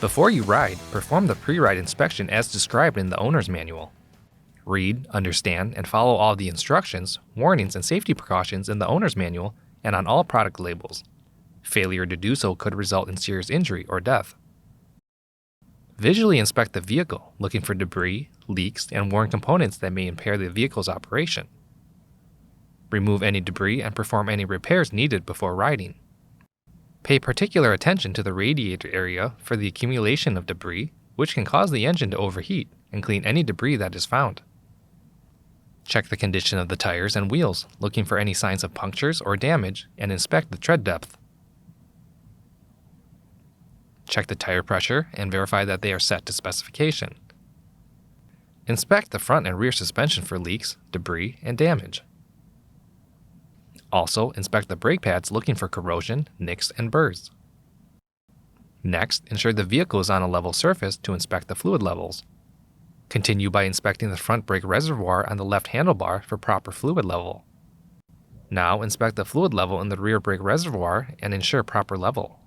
Before you ride, perform the pre-ride inspection as described in the owner's manual. Read, understand, and follow all the instructions, warnings, and safety precautions in the owner's manual and on all product labels. Failure to do so could result in serious injury or death. Visually inspect the vehicle, looking for debris, leaks, and worn components that may impair the vehicle's operation. Remove any debris and perform any repairs needed before riding. Pay particular attention to the radiator area for the accumulation of debris, which can cause the engine to overheat, and clean any debris that is found. Check the condition of the tires and wheels, looking for any signs of punctures or damage, and inspect the tread depth. Check the tire pressure and verify that they are set to specification. Inspect the front and rear suspension for leaks, debris, and damage. Also, inspect the brake pads looking for corrosion, nicks, and burrs. Next, ensure the vehicle is on a level surface to inspect the fluid levels. Continue by inspecting the front brake reservoir on the left handlebar for proper fluid level. Now, inspect the fluid level in the rear brake reservoir and ensure proper level.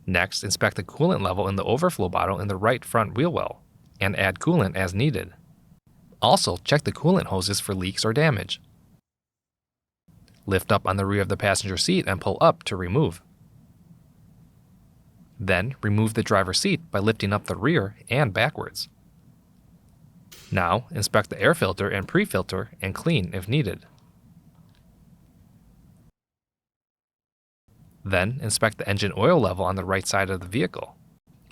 Next, inspect the coolant level in the overflow bottle in the right front wheel well, and add coolant as needed. Also, check the coolant hoses for leaks or damage. Lift up on the rear of the passenger seat and pull up to remove. Then, remove the driver's seat by lifting up the rear and backwards. Now, inspect the air filter and pre-filter and clean if needed. Then, inspect the engine oil level on the right side of the vehicle.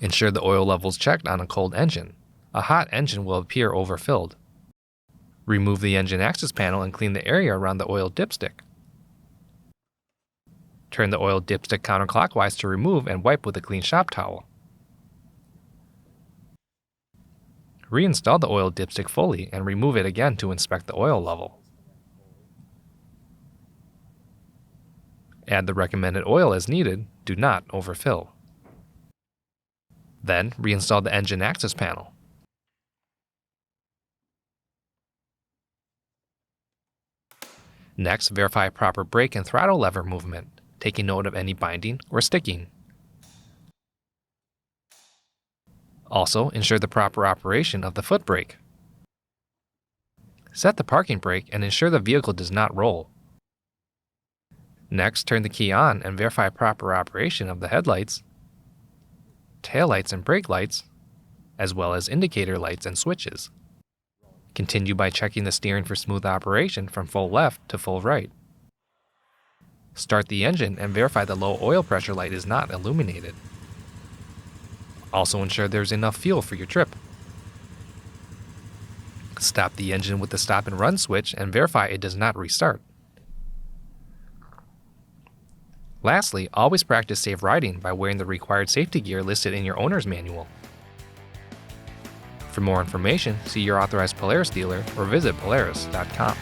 Ensure the oil level is checked on a cold engine. A hot engine will appear overfilled. Remove the engine access panel and clean the area around the oil dipstick. Turn the oil dipstick counterclockwise to remove and wipe with a clean shop towel. Reinstall the oil dipstick fully and remove it again to inspect the oil level. Add the recommended oil as needed, do not overfill. Then, reinstall the engine access panel. Next, verify proper brake and throttle lever movement, taking note of any binding or sticking. Also, ensure the proper operation of the foot brake. Set the parking brake and ensure the vehicle does not roll. Next, turn the key on and verify proper operation of the headlights, taillights and brake lights, as well as indicator lights and switches. Continue by checking the steering for smooth operation from full left to full right. Start the engine and verify the low oil pressure light is not illuminated. Also ensure there's enough fuel for your trip. Stop the engine with the stop and run switch and verify it does not restart. Lastly, always practice safe riding by wearing the required safety gear listed in your owner's manual. For more information, see your authorized Polaris dealer or visit polaris.com.